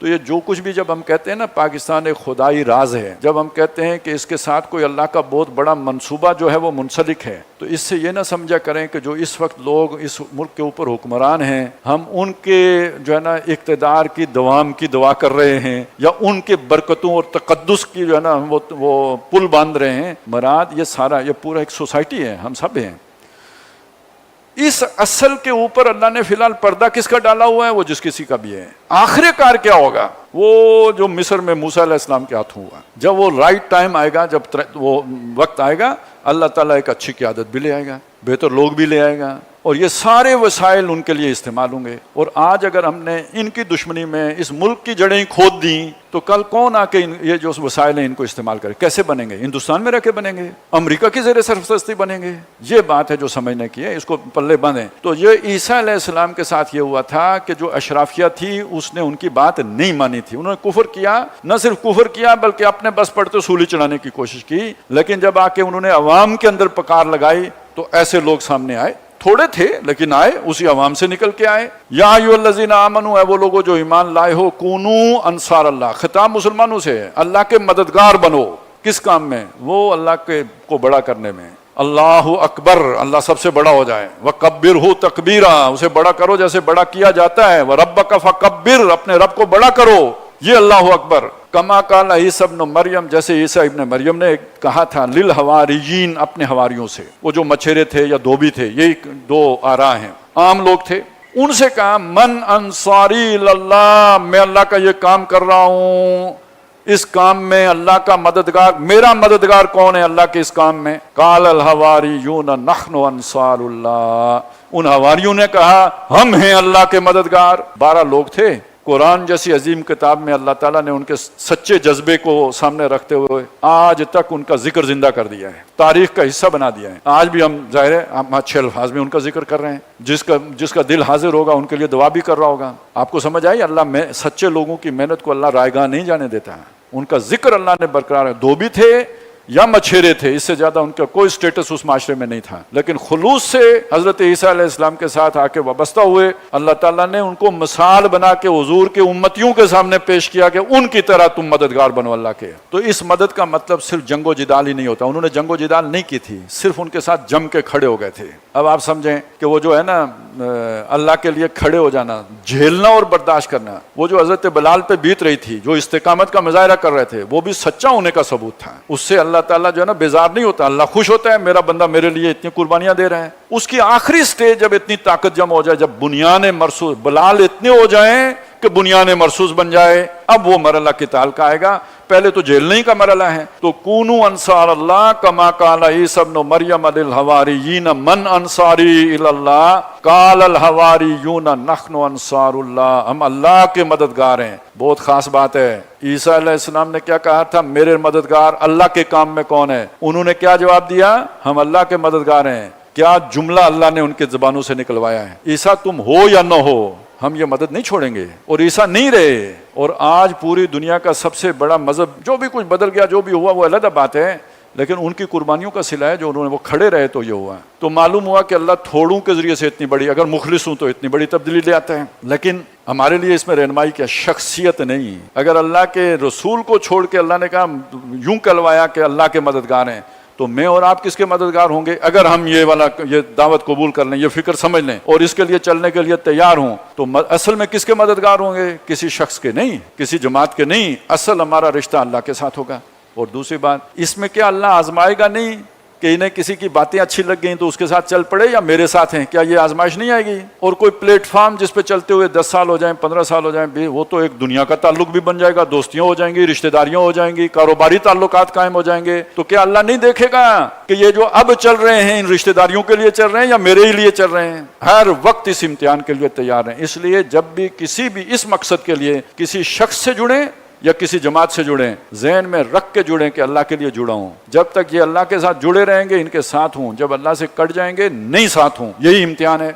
تو یہ جو کچھ بھی جب ہم کہتے ہیں نا پاکستان ایک خدائی راز ہے، جب ہم کہتے ہیں کہ اس کے ساتھ کوئی اللہ کا بہت بڑا منصوبہ جو ہے وہ منسلک ہے، تو اس سے یہ نہ سمجھا کریں کہ جو اس وقت لوگ اس ملک کے اوپر حکمران ہیں ہم ان کے جو ہے نا اقتدار کی دوام کی دعا کر رہے ہیں یا ان کے برکتوں اور تقدس کی جو ہے نا وہ پل باندھ رہے ہیں۔ مراد یہ پورا ایک سوسائٹی ہے، ہم سب ہیں۔ اس اصل کے اوپر اللہ نے فی الحال پردہ کس کا ڈالا ہوا ہے؟ وہ جس کسی کا بھی ہے۔ آخر کار کیا ہوگا؟ وہ جو مصر میں موسیٰ علیہ السلام کے ہاتھوں ہوا، جب وہ رائٹ ٹائم آئے گا، جب وہ وقت آئے گا، اللہ تعالیٰ ایک اچھی قیادت بھی لے آئے گا، بہتر لوگ بھی لے آئے گا، اور یہ سارے وسائل ان کے لیے استعمال ہوں گے۔ اور آج اگر ہم نے ان کی دشمنی میں اس ملک کی جڑیں کھود دیں تو کل کون آ کے یہ جو وسائل ہیں ان کو استعمال کرے؟ کیسے بنیں گے؟ ہندوستان میں رہ کے بنیں گے؟ امریکہ کی زیر سرپرستی بنیں گے؟ یہ بات ہے جو سمجھنے کی ہے، اس کو پلے باندھیں۔ تو یہ عیسیٰ علیہ السلام کے ساتھ یہ ہوا تھا کہ جو اشرافیہ تھی اس نے ان کی بات نہیں مانی تھی، انہوں نے کفر کیا، نہ صرف کفر کیا بلکہ اپنے بس پڑتے سولی چڑھانے کی کوشش کی، لیکن جب آ کے انہوں نے عوام کے اندر پکار لگائی تو ایسے لوگ سامنے آئے، تھوڑے تھے لیکن آئے، اسی عوام سے نکل کے آئے۔ یا ایھا الذین آمنوا، اے وہ لوگوں جو ایمان لائے ہو، کونوا انصار اللہ، خطاب مسلمانوں سے ہے، اللہ کے مددگار بنو۔ کس کام میں؟ وہ اللہ کو بڑا کرنے میں۔ اللہ اکبر، اللہ سب سے بڑا ہو جائے۔ وکبرہ تکبیرا، اسے بڑا کرو جیسے بڑا کیا جاتا ہے۔ وربک فکبر، اپنے رب کو بڑا کرو، یہ اللہ اکبر۔ کما قال عیسیٰ ابن مریم، جیسے عیسیٰ ابن مریم نے کہا تھا للحواریین، اپنے حواریوں سے، وہ جو مچھیرے تھے یا دھوبی تھے، یہی دو آراء ہیں، عام لوگ تھے، ان سے کہا من انصاری اللہ، میں اللہ کا یہ کام کر رہا ہوں، اس کام میں اللہ کا مددگار، میرا مددگار کون ہے اللہ کے اس کام میں؟ قال الحواریون نحن انصار اللہ، ان حواریوں نے کہا ہم ہیں اللہ کے مددگار۔ 12 لوگ تھے۔ قرآن جیسی عظیم کتاب میں اللہ تعالیٰ نے ان کے سچے جذبے کو سامنے رکھتے ہوئے آج تک ان کا ذکر زندہ کر دیا ہے، تاریخ کا حصہ بنا دیا ہے۔ آج بھی ہم ظاہر ہے ہم اچھے الفاظ میں ان کا ذکر کر رہے ہیں، جس کا دل حاضر ہوگا ان کے لیے دعا بھی کر رہا ہوگا۔ آپ کو سمجھ آئی؟ اللہ سچے لوگوں کی محنت کو اللہ رائے گاہ نہیں جانے دیتا ہے، ان کا ذکر اللہ نے برقرار ہے۔ دھوبی تھے یا مچھیرے تھے، اس سے زیادہ ان کا کوئی سٹیٹس اس معاشرے میں نہیں تھا، لیکن خلوص سے حضرت عیسیٰ علیہ السلام کے ساتھ آ کے وابستہ ہوئے۔ اللہ تعالیٰ نے ان کو مثال بنا کے حضور کے امتیوں کے سامنے پیش کیا کہ ان کی طرح تم مددگار بنو اللہ کے۔ تو اس مدد کا مطلب صرف جنگ و جدال ہی نہیں ہوتا، انہوں نے جنگ و جدال نہیں کی تھی، صرف ان کے ساتھ جم کے کھڑے ہو گئے تھے۔ اب آپ سمجھیں کہ وہ جو ہے نا اللہ کے لیے کھڑے ہو جانا، جھیلنا اور برداشت کرنا، وہ جو حضرت بلال پہ بیت رہی تھی، جو استقامت کا مظاہرہ کر رہے تھے، وہ بھی سچا ہونے کا ثبوت تھا۔ اس سے اللہ تعالیٰ جو ہے نا بیزار نہیں ہوتا، اللہ خوش ہوتا ہے، میرا بندہ میرے لیے اتنی قربانیاں دے رہے ہیں۔ اس کی آخری سٹیج جب اتنی طاقت جمع ہو جائے، جب بنیان مرصوص، بلال اتنے ہو جائیں کہ بنیان مرصوص بن جائے، اب وہ مرحلہ قتال کا آئے گا۔ پہلے تو جیلنے ہی کا مرحلہ ہے۔ تو کونوا انصار اللہ کما قال عیسیٰ ابن مریم للحواریین من انصاری الی اللہ قال الحواریون نحن انصار اللہ، ہم اللہ کے مددگار ہیں۔ بہت خاص بات ہے، عیسیٰ علیہ السلام نے کیا کہا تھا؟ میرے مددگار اللہ کے کام میں کون ہے؟ انہوں نے کیا جواب دیا؟ ہم اللہ کے مددگار ہیں۔ کیا جملہ اللہ نے ان کے زبانوں سے نکلوایا ہے، عیسیٰ تم ہو یا نہ ہو ہم یہ مدد نہیں چھوڑیں گے۔ اور عیسیٰ نہیں رہے، اور آج پوری دنیا کا سب سے بڑا مذہب، جو بھی کچھ بدل گیا، جو بھی ہوا وہ علیحدہ بات ہے، لیکن ان کی قربانیوں کا صلہ ہے جو انہوں نے وہ کھڑے رہے تو یہ ہوا۔ تو معلوم ہوا کہ اللہ تھوڑوں کے ذریعے سے اتنی بڑی، اگر مخلص ہوں تو اتنی بڑی تبدیلی لے آتا ہے۔ لیکن ہمارے لیے اس میں رہنمائی کیا؟ شخصیت نہیں۔ اگر اللہ کے رسول کو چھوڑ کے اللہ نے کہا یوں کلوایا کہ اللہ کے مددگار ہیں، تو میں اور آپ کس کے مددگار ہوں گے؟ اگر ہم یہ دعوت قبول کر لیں، یہ فکر سمجھ لیں اور اس کے لیے چلنے کے لیے تیار ہوں، تو اصل میں کس کے مددگار ہوں گے؟ کسی شخص کے نہیں، کسی جماعت کے نہیں، اصل ہمارا رشتہ اللہ کے ساتھ ہوگا۔ اور دوسری بات، اس میں کیا اللہ آزمائے گا نہیں کہ انہیں کسی کی باتیں اچھی لگ گئیں تو اس کے ساتھ چل پڑے یا میرے ساتھ ہیں؟ کیا یہ آزمائش نہیں آئے گی؟ اور کوئی پلیٹ فارم جس پہ چلتے ہوئے 10 سال ہو جائیں، 15 سال ہو جائیں، وہ تو ایک دنیا کا تعلق بھی بن جائے گا، دوستیاں ہو جائیں گی، رشتہ داریاں ہو جائیں گی، کاروباری تعلقات قائم ہو جائیں گے۔ تو کیا اللہ نہیں دیکھے گا کہ یہ جو اب چل رہے ہیں ان رشتہ داریوں کے لیے چل رہے ہیں یا میرے ہی لیے چل رہے ہیں؟ ہر وقت اس امتحان کے لیے تیار ہیں۔ اس لیے جب بھی کسی بھی اس مقصد کے لیے کسی شخص سے جڑیں یا کسی جماعت سے جڑیں، ذہن میں رکھ کے جڑیں کہ اللہ کے لیے جڑا ہوں۔ جب تک یہ اللہ کے ساتھ جڑے رہیں گے ان کے ساتھ ہوں، جب اللہ سے کٹ جائیں گے نہیں ساتھ ہوں، یہی امتحان ہے۔